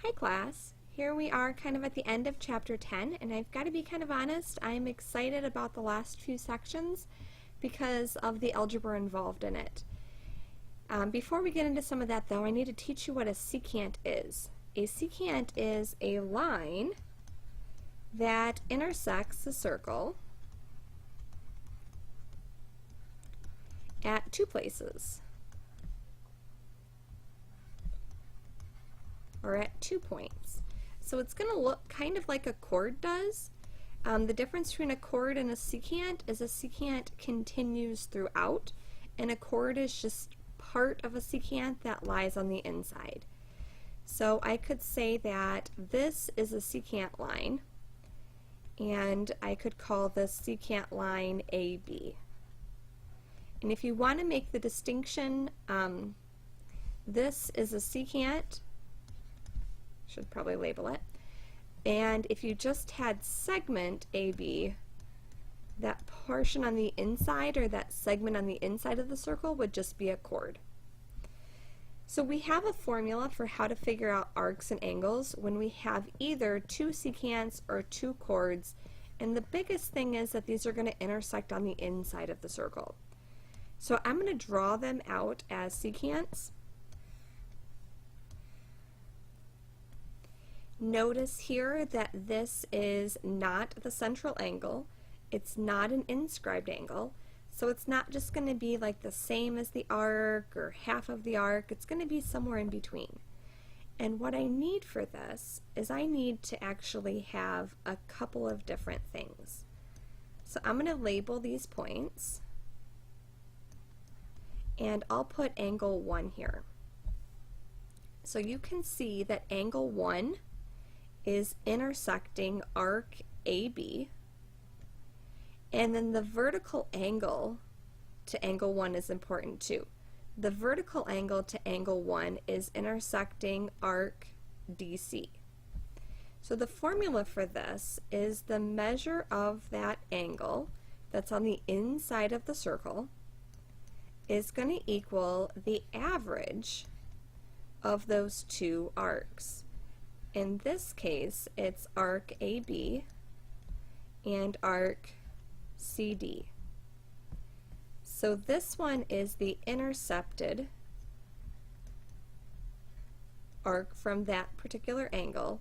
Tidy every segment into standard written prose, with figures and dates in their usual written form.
Hi class, here we are kind of at the end of chapter 10, and I've got to be kind of honest, I'm excited about the last few sections because of the algebra involved in it. Before we get into some of that though, I need to teach you what a secant is. A secant is a line that intersects the circle at two places, or at 2 points. So it's going to look kind of like a chord does. The difference between a chord and a secant is a secant continues throughout, and a chord is just part of a secant that lies on the inside. So I could say that this is a secant line, and I could call this secant line AB. And if you want to make the distinction, this is a secant, should probably label it, and if you just had segment AB, that portion on the inside, or that segment on the inside of the circle, would just be a chord. So we have a formula for how to figure out arcs and angles when we have either two secants or two chords, and the biggest thing is that these are going to intersect on the inside of the circle. So I'm going to draw them out as secants. Notice here that this is not the central angle, it's not an inscribed angle, so it's not just going to be like the same as the arc or half of the arc, it's going to be somewhere in between. And what I need for this is I need to actually have a couple of different things. So I'm going to label these points, and I'll put angle 1 here. So you can see that angle 1 is intersecting arc AB, and then the vertical angle to angle 1 is important too. The vertical angle to angle 1 is intersecting arc DC. So the formula for this is the measure of that angle that's on the inside of the circle is going to equal the average of those two arcs. In this case, it's arc AB and arc CD. So this one is the intercepted arc from that particular angle,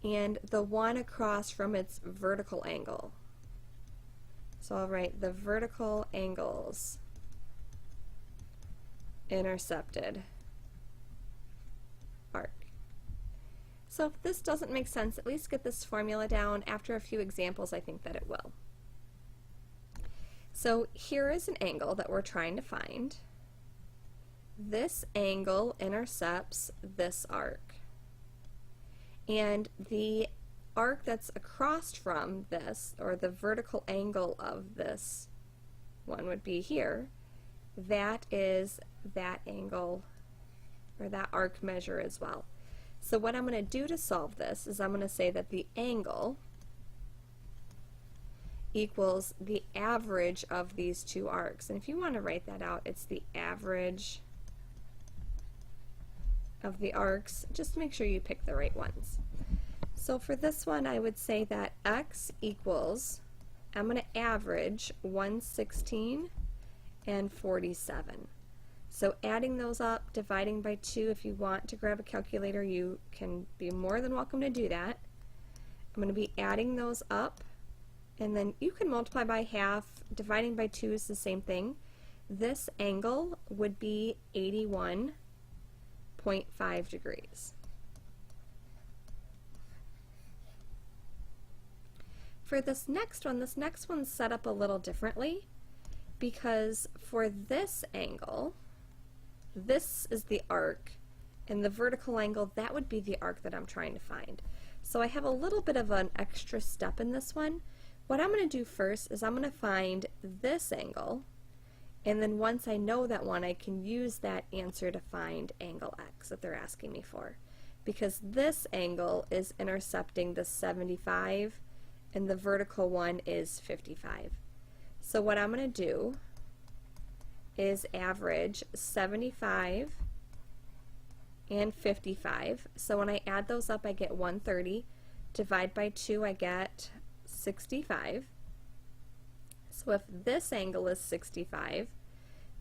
and the one across from its vertical angle. So I'll write the vertical angles intercepted arc. So if this doesn't make sense, at least get this formula down. After a few examples, I think that it will. So here is an angle that we're trying to find. This angle intercepts this arc. And the arc that's across from this, or the vertical angle of this one would be here, that is that angle, or that arc measure as well. So what I'm going to do to solve this is I'm going to say that the angle equals the average of these two arcs. And if you want to write that out, it's the average of the arcs. Just make sure you pick the right ones. So for this one, I would say that x equals, I'm going to average 116 and 47. So adding those up, dividing by 2, if you want to grab a calculator, you can be more than welcome to do that. I'm going to be adding those up, and then you can multiply by half. Dividing by 2 is the same thing. This angle would be 81.5 degrees. For this next one's set up a little differently, because for this angle, this is the arc, and the vertical angle, that would be the arc that I'm trying to find. So I have a little bit of an extra step in this one. What I'm going to do first is I'm going to find this angle, and then once I know that one, I can use that answer to find angle x that they're asking me for, because this angle is intercepting the 75 and the vertical one is 55. So what I'm going to do is average 75 and 55. So when I add those up, I get 130. Divide by 2, I get 65. So if this angle is 65,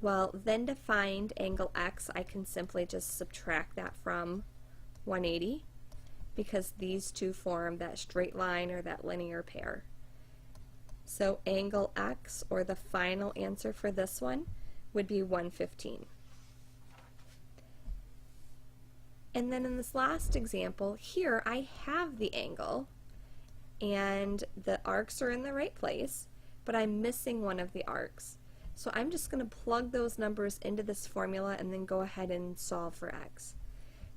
well, then to find angle X, I can simply just subtract that from 180 because these two form that straight line or that linear pair. So angle X, or the final answer for this one, would be 115. And then in this last example, here I have the angle and the arcs are in the right place, but I'm missing one of the arcs. So I'm just going to plug those numbers into this formula and then go ahead and solve for X.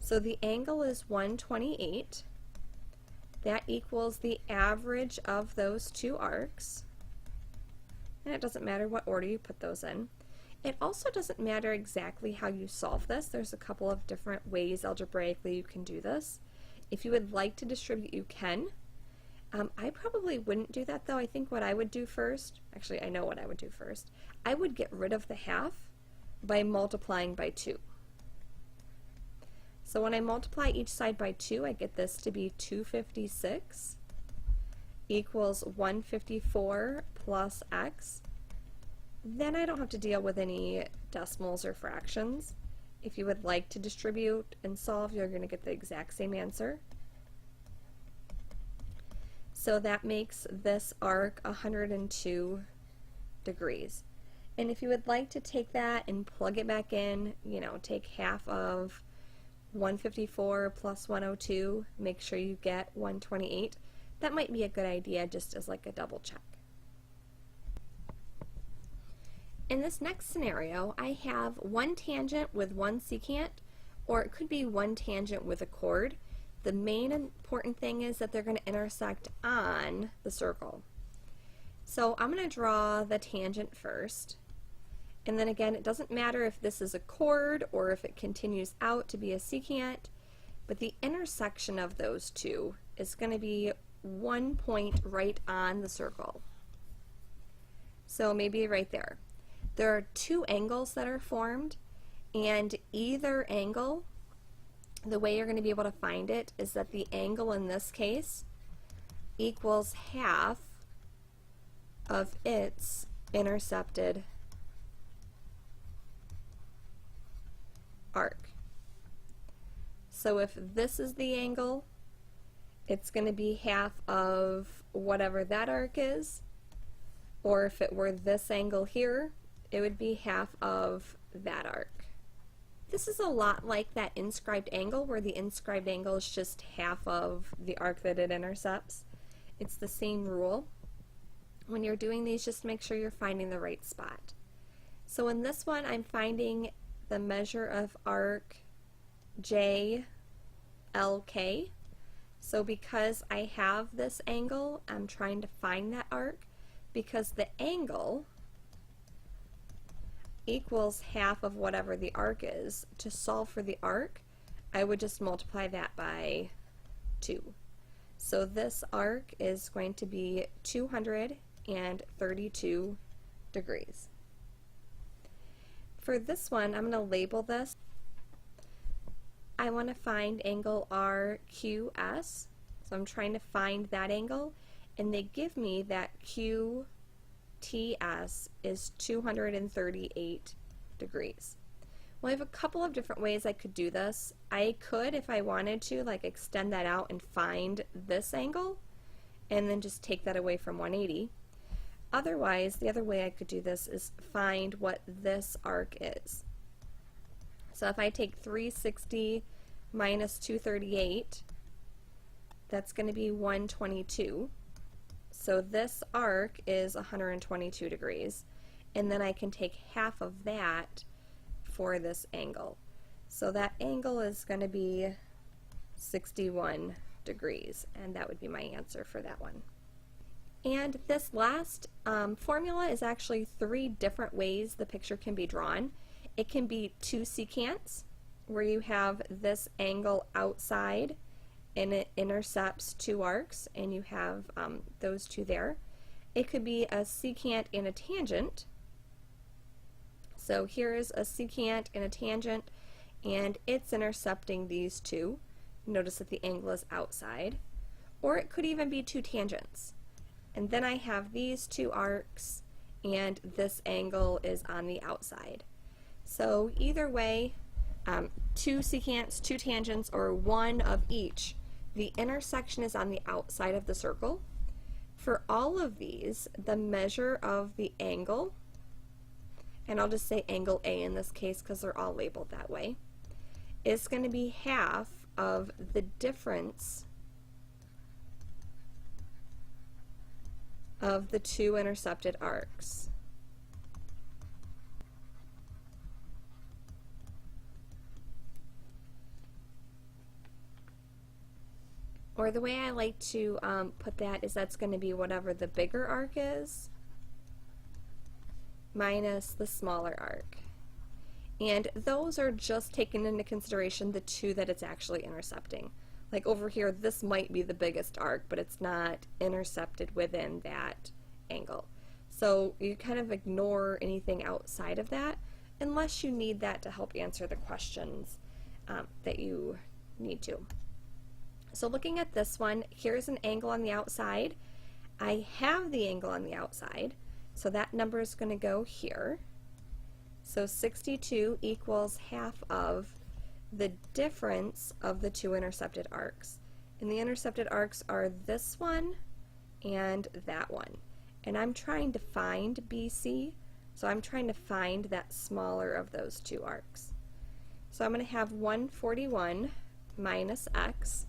So the angle is 128. That equals the average of those two arcs. And it doesn't matter what order you put those in. It also doesn't matter exactly how you solve this. There's a couple of different ways algebraically you can do this. If you would like to distribute, you can. I probably wouldn't do that though. I think what I would do first, actually I know what I would do first, I would get rid of the half by multiplying by 2. So when I multiply each side by 2, I get this to be 256 equals 154 plus X. Then I don't have to deal with any decimals or fractions. If you would like to distribute and solve, you're going to get the exact same answer. So that makes this arc 102 degrees. And if you would like to take that and plug it back in, you know, take half of 154 plus 102, make sure you get 128. That might be a good idea just as like a double check. In this next scenario, I have one tangent with one secant, or it could be one tangent with a chord. The main important thing is that they're going to intersect on the circle. So I'm going to draw the tangent first. And then again, it doesn't matter if this is a chord or if it continues out to be a secant, but the intersection of those two is going to be one point right on the circle. So maybe right there. There are two angles that are formed, and either angle, the way you're going to be able to find it is that the angle in this case equals half of its intercepted arc. So if this is the angle, it's going to be half of whatever that arc is, or if it were this angle here, it would be half of that arc. This is a lot like that inscribed angle, where the inscribed angle is just half of the arc that it intercepts. It's the same rule. When you're doing these, just make sure you're finding the right spot. So in this one, I'm finding the measure of arc JLK. So because I have this angle, I'm trying to find that arc, because the angle equals half of whatever the arc is. To solve for the arc, I would just multiply that by 2. So this arc is going to be 232 degrees. For this one, I'm going to label this. I want to find angle RQS, so I'm trying to find that angle, and they give me that QTS is 238 degrees. Well, I have a couple of different ways I could do this. I could, if I wanted to, like extend that out and find this angle, and then just take that away from 180. Otherwise, the other way I could do this is find what this arc is. So if I take 360 minus 238, that's going to be 122. So this arc is 122 degrees. And then I can take half of that for this angle. So that angle is going to be 61 degrees, and that would be my answer for that one. And this last formula is actually 3 different ways the picture can be drawn. It can be 2 secants, where you have this angle outside and it intercepts 2 arcs, and you have those 2 there. It could be a secant and a tangent. So here is a secant and a tangent, and it's intercepting these two. Notice that the angle is outside. Or it could even be two tangents. And then I have these two arcs, and this angle is on the outside. So either way, two secants, two tangents, or one of each, the intersection is on the outside of the circle. For all of these, the measure of the angle, and I'll just say angle A in this case because they're all labeled that way, is going to be half of the difference of the two intercepted arcs. Or the way I like to put that is that's going to be whatever the bigger arc is minus the smaller arc. And those are just taking into consideration the two that it's actually intercepting. Like over here, this might be the biggest arc, but it's not intercepted within that angle. So you kind of ignore anything outside of that unless you need that to help answer the questions that you need to. So looking at this one, here's an angle on the outside. I have the angle on the outside, so that number is going to go here. So 62 equals half of the difference of the two intercepted arcs. And the intercepted arcs are this one and that one. And I'm trying to find BC, so I'm trying to find that smaller of those two arcs. So I'm going to have 141 minus x.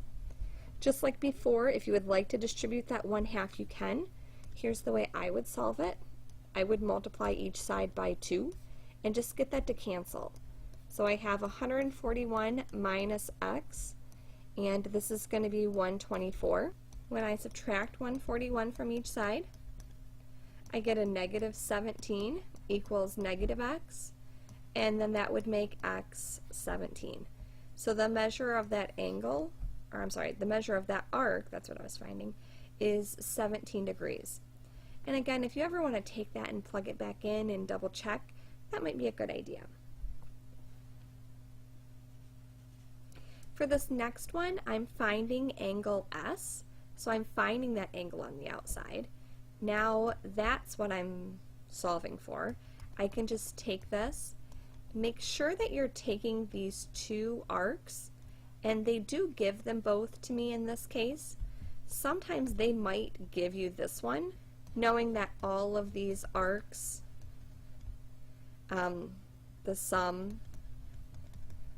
Just like before, if you would like to distribute that 1/2, you can. Here's the way I would solve it. I would multiply each side by 2 and just get that to cancel. So I have 141 minus x, and this is going to be 124. When I subtract 141 from each side, I get a negative 17 equals negative x, and then that would make x 17. So the measure of that angle, or I'm sorry, the measure of that arc, that's what I was finding, is 17 degrees. And again, if you ever want to take that and plug it back in and double check, that might be a good idea. For this next one, I'm finding angle S, so I'm finding that angle on the outside. Now that's what I'm solving for. I can just take this, make sure that you're taking these two arcs, and they do give them both to me in this case. Sometimes they might give you this one, knowing that all of these arcs, the sum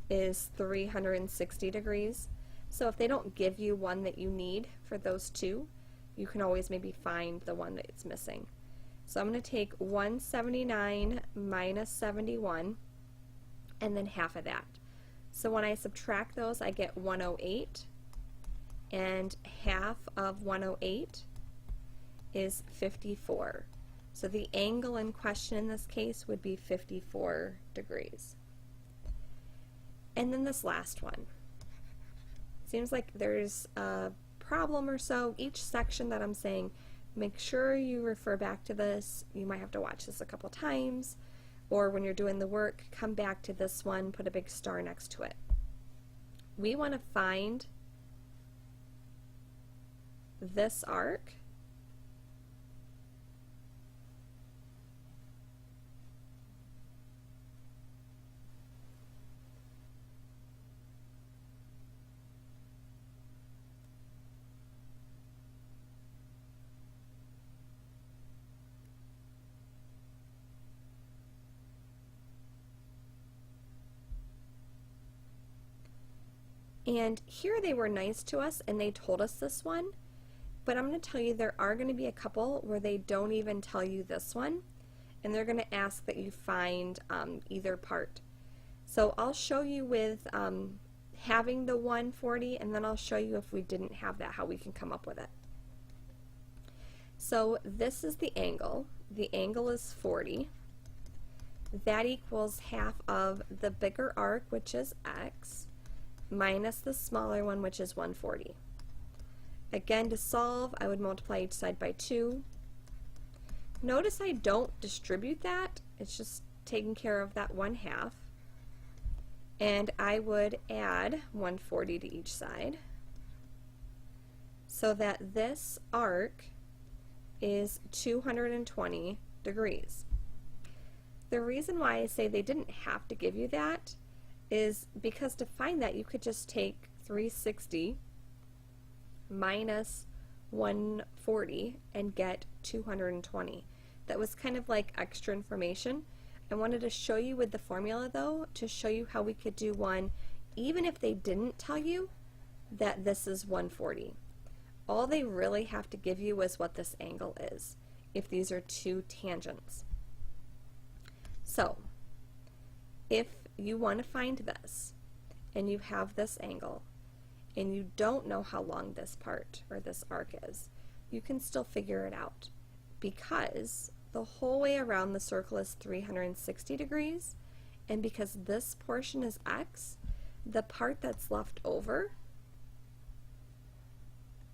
is 360 degrees. So if they don't give you one that you need for those two, you can always maybe find the one that it's missing. So I'm going to take 179 minus 71 and then half of that. So when I subtract those, I get 108, and half of 108 is 54. So the angle in question in this case would be 54 degrees. And then this last one. Seems like there's a problem or so. Each section that I'm saying, make sure you refer back to this. You might have to watch this a couple times, or when you're doing the work, come back to this one, put a big star next to it. We want to find this arc, and here they were nice to us and they told us this one, but I'm going to tell you there are going to be a couple where they don't even tell you this one, and they're going to ask that you find either part. So I'll show you with having the 140, and then I'll show you if we didn't have that, how we can come up with it. So this is the angle. The angle is 40. That equals half of the bigger arc, which is x, minus the smaller one, which is 140. Again, to solve, I would multiply each side by 2. Notice I don't distribute that. It's just taking care of that 1/2. and I would add 140 to each side so that this arc is 220 degrees. The reason why I say they didn't have to give you that is because to find that you could just take 360 minus 140 and get 220. That was kind of like extra information. I wanted to show you with the formula though, to show you how we could do one even if they didn't tell you that this is 140. All they really have to give you is what this angle is, if these are two tangents. So, if you want to find this, and you have this angle, and you don't know how long this part, or this arc is, you can still figure it out, because the whole way around the circle is 360 degrees, and because this portion is x, the part that's left over,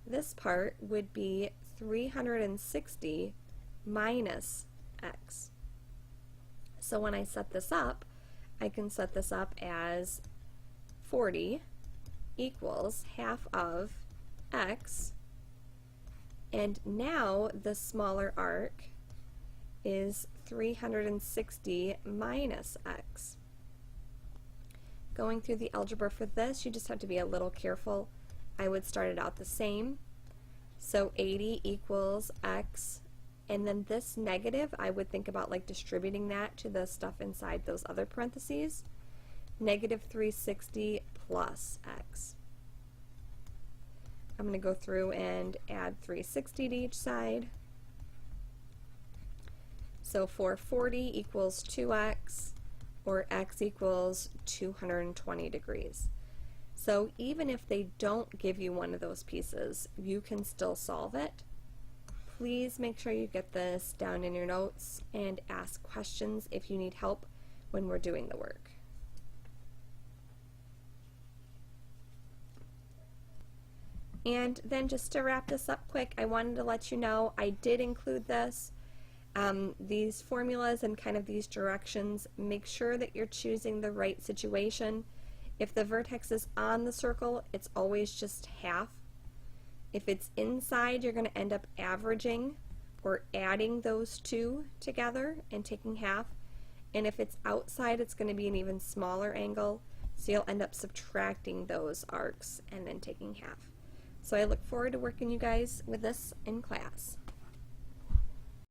this part would be 360 minus x. So when I set this up, I can set this up as 40 equals half of x, and now the smaller arc is 360 minus x. Going through the algebra for this, you just have to be a little careful. I would start it out the same. So 80 equals x, and then this negative, I would think about like distributing that to the stuff inside those other parentheses. Negative 360 plus x. I'm going to go through and add 360 to each side. So 440 equals 2x, or x equals 220 degrees. So even if they don't give you one of those pieces, you can still solve it. Please make sure you get this down in your notes and ask questions if you need help when we're doing the work. And then just to wrap this up quick, I wanted to let you know I did include this. These formulas and kind of these directions, make sure that you're choosing the right situation. If the vertex is on the circle, it's always just half. If it's inside, you're going to end up averaging or adding those two together and taking half. And if it's outside, it's going to be an even smaller angle, so you'll end up subtracting those arcs and then taking half. So I look forward to working you guys with this in class.